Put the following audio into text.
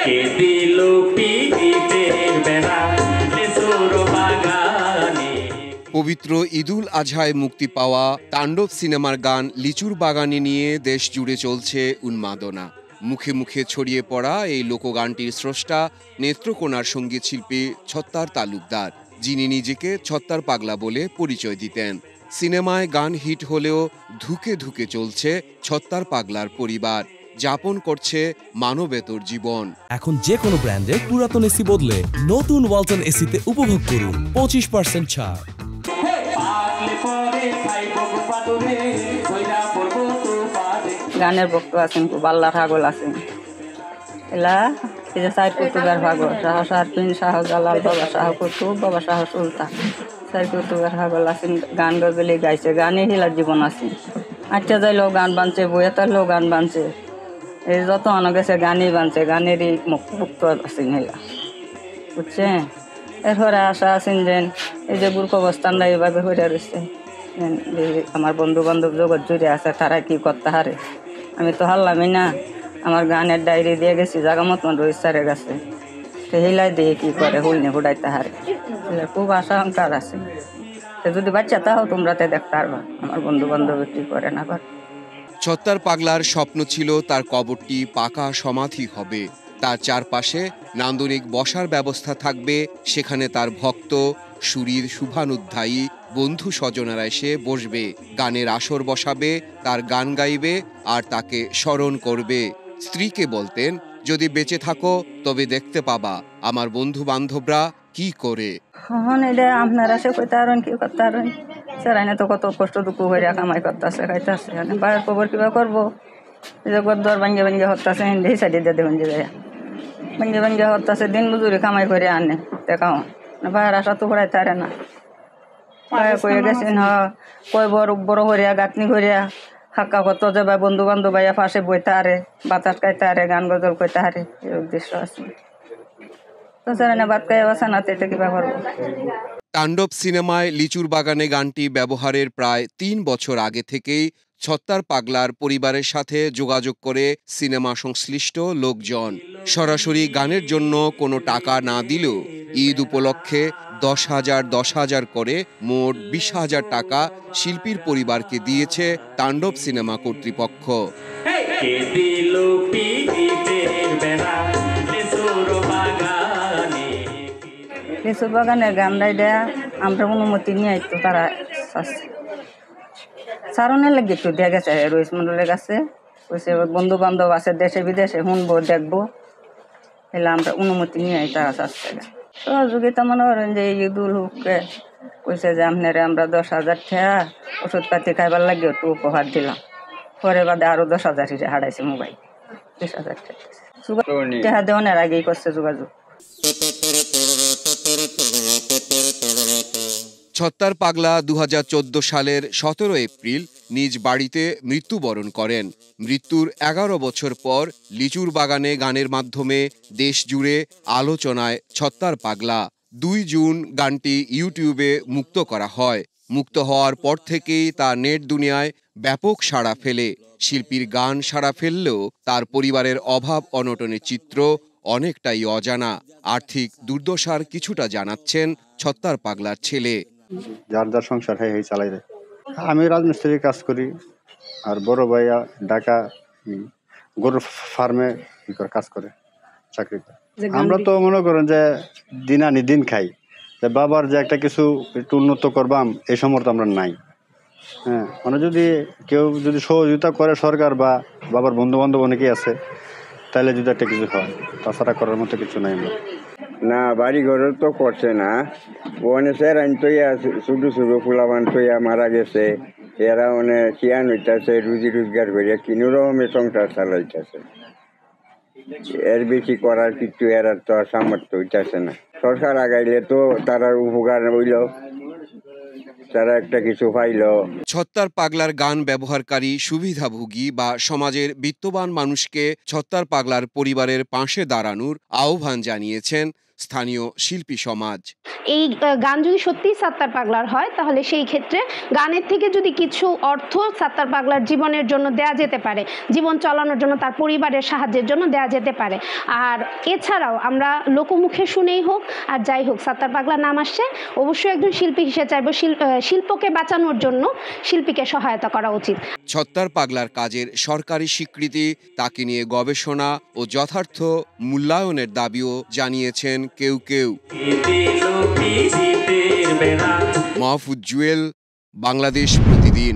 কে দিল পীড়িতের বেড়া লেসুর বাগানে। পবিত্র ঈদুল আজহায় মুক্তি পাওয়া তাণ্ডব সিনেমার গান লিচুর বাগানে নিয়ে দেশ জুড়ে চলছে উন্মাদনা। মুখে মুখে ছড়িয়ে পড়া এই লোকগানটির স্রষ্টা নেত্রকোনার সঙ্গীত শিল্পী ছত্তার তালুকদার, যিনি নিজেকে ছত্তার পাগলা বলে পরিচয় দিতেন। সিনেমায় গান হিট হলেও ধুকে ধুকে চলছে ছত্তার পাগলার পরিবার, যাপন করছে মানবেতর জীবন। এখন যে কোনো ব্র্যান্ডের পুরাতন এসি বদলে নতুন ওয়ালটন এসিতে উপভোগ করুন 25% ছাড়। গানের ভক্ত আছেন, খুব আল্লাহর পাগল আছেন। এলা এই যে সাইড কুতুবের পাগল, শাহ শাহরিন, শাহ জালাল, বাবা শাহ কুতুব, বাবা শাহ সুলতান, সাইড কুতুবের পাগল আছেন। গান গজলে গাইছে, গানে হিলার জীবন আছে। আটটা যাইলেও গান বানছে, বইয়ে তাইলেও গান বানছে। এই যত আনা গেছে গানই বানছে, গানেরই মুক্ত আছেন হেলা, বুঝছেন। এরপরে আশা আছেন যেন এই যে গুরু অবস্থানটা এইভাবে হয়ে রয়েছে, আমার বন্ধু বান্ধব জগৎ জুড়ে আছে, তারা কি করতে হারে, আমি তো হারলামই না। আমার গানের ডায়েরি দিয়ে গেছি জাগা মতন রোহিত স্যারের কাছে, তো হিলাই দিয়ে কি করে হুলনে হুডাইতে হারে। খুব আশা অঙ্কার আছে, যদি বাচ্চা তাও তোমরা তো দেখতে পারবা আমার বন্ধু বান্ধব কি করে না করে। ছত্তার পাগলার স্বপ্ন ছিল তার কবরটি পাকা সমাধি হবে, তার চারপাশে নান্দনিক বসার ব্যবস্থা থাকবে, সেখানে তার ভক্ত সুরীর শুভানুধ্যায়ী বন্ধু স্বজনেরা এসে বসবে, গানের আসর বসাবে, তার গান গাইবে আর তাকে স্মরণ করবে। স্ত্রীকে বলতেন, যদি বেঁচে থাকো তবে দেখতে পাবা আমার বন্ধু বান্ধবরা কি করে। হন এটা আপনারা সে কইতে পারেন, কি করতে পারেন, সেরাইনে তো কত কষ্ট দুঃখ হয়ে কামাই করতেছে, খাইতেছে, বাইরের খবর কিবা করবো। এই যে গদ্দর ভাঙ্গে ভাঙ্গে হতাছে, হিন্দি সাইডে দিয়ে দেবেন যে ভাঙ্গে ভাঙ্গে হতাছে, দিন মজুরি কামাই করে আনে দেখাও না, বাইরের আসা তো ঘুরাইতে পারে না। বাইরে কয়ে গেছেন কয় বড় বড় হরিয়া গাঁথনি করিয়া হাক্কা কত যে ভাই বন্ধু বান্ধব ভাইয়া পাশে বইতে হারে, বাতাস খাইতে হারে, গান গজল কইতে হারে, এই উদ্দেশ্য আছে। তো সেরাইনে বাদ খাই বাসা না, তো এটা কিবা করবো। তাণ্ডব সিনেমায় লিচুর বাগানে গানটি ব্যবহারের প্রায় ৩ বছর আগে থেকেই ছত্তার পাগলার পরিবারের সাথে যোগাযোগ করে সিনেমা সংশ্লিষ্ট লোকজন। সরাসরি গানের জন্য কোনো টাকা না দিলেও ঈদ উপলক্ষে ১০,০০০ করে মোট ২০,০০০ টাকা শিল্পীর পরিবারকে দিয়েছে তাণ্ডব সিনেমা কর্তৃপক্ষ। কে দিল পীড়িতের বেড়া লেসুর বাগানে। লিচুর বাগানের গান গাইডা আমরা অনুমতি নিয়ে তো তারা সারণের লাগে একটু দিয়ে গেছে রইস মন্ডলের কাছে, কইছে বন্ধু বান্ধব আছে দেশে বিদেশে, শুনবো দেখবো, এলে আমরা অনুমতি নিয়ে তারা চাচ্ছে। সহযোগিতা মনে করেন যে ঈদুল হুককে কইছে যে আপনারা আমরা 10,000 টাকা ওষুধপাতি খাইবার লাগে একটু উপহার দিলাম, পরে বাদে আরো 10,000 হারাইছে মোবাইল, 20,000 টাকা দেওয়ার আগেই করছে যোগাযোগ। ছত্তার পাগলা ২০১৪ সালের ১৭ এপ্রিল নিজ বাড়িতে মৃত্যুবরণ করেন। মৃত্যুর ১১ বছর পর লিচুর বাগানে গানের মাধ্যমে দেশ জুড়ে আলোচনায় ছত্তার পাগলা। ২ জুন গানটি ইউটিউবে মুক্ত করা হয়। মুক্ত হওয়ার পর থেকেই তা নেট দুনিয়ায় ব্যাপক সাড়া ফেলে। শিল্পীর গান সাড়া ফেললেও তার পরিবারের অভাব অনটনের চিত্র অনেকটাই অজানা। আর্থিক দুর্দশার কিছুটা জানাচ্ছেন ছত্তার পাগলার ছেলে। যার যার সংসার এই চালাই দেয়। আমি রাজমিস্ত্রির কাজ করি, আর বড় ভাইয়া ঢাকা গরুর ফার্মে কাজ করে, চাকরি করে। আমরা তো মনে করেন যে দিন আনি দিন খাই, যে বাবার যে একটা কিছু একটু উন্নত করবাম এই সমর্থ আমরা নাই। হ্যাঁ, মানে যদি কেউ যদি সহযোগিতা করে সরকার বা বাবার বন্ধু বান্ধব অনেকেই আছে, তাহলে যদি একটা কিছু হয়, তাছাড়া করার মতো কিছু নাই। আমরা না বাড়ি ঘর তো করছে না, ওখানে সেরাইন তৈয়া ছোটো ছোটো ফুলাবান তৈয়া মারা গেছে, এরা অনেক কিয়ান হইতেছে, রুজি রোজগার করিয়া কিনো রকমে সংসার চালাইতেছে, এর বেশি করার কিছু এরা তো সামর্থ্য হইতেছে না। সরকার আগাইলে তো তারা উপকার হইল, তারা একটা কিছু পাইল। ছত্তার পাগলার গান ব্যবহারকারী সুবিধাভোগী বা সমাজের বিত্তবান মানুষকে ছত্তার পাগলার পরিবারের পাশে দাঁড়ানোর আহ্বান জানিয়েছেন স্থানীয় শিল্পী সমাজ। এই গান যদি সত্যিই সাত্তার পাগলার হয় তাহলে সেই ক্ষেত্রে গানের থেকে যদি কিছু অর্থ সাত্তার পাগলার জীবনের জন্য দেয়া যেতে পারে, জীবন চালানোর জন্য তার পরিবারের সাহায্যের জন্য দেয়া যেতে পারে। আর এছাড়াও আমরা লোকমুখে শুনেই হোক আর যাই হোক, সাত্তার পাগলার নাম আসছে, অবশ্যই একজন শিল্পী হিসেবে চাইব শিল্পকে বাঁচানোর জন্য শিল্পীকে সহায়তা করা উচিত। ছত্তার পাগলার কাজের সরকারি স্বীকৃতি, তাকে নিয়ে গবেষণা ও যথার্থ মূল্যায়নের দাবিও জানিয়েছেন কেউ কেউ। মাহফুজ জুয়েল, বাংলাদেশ প্রতিদিন।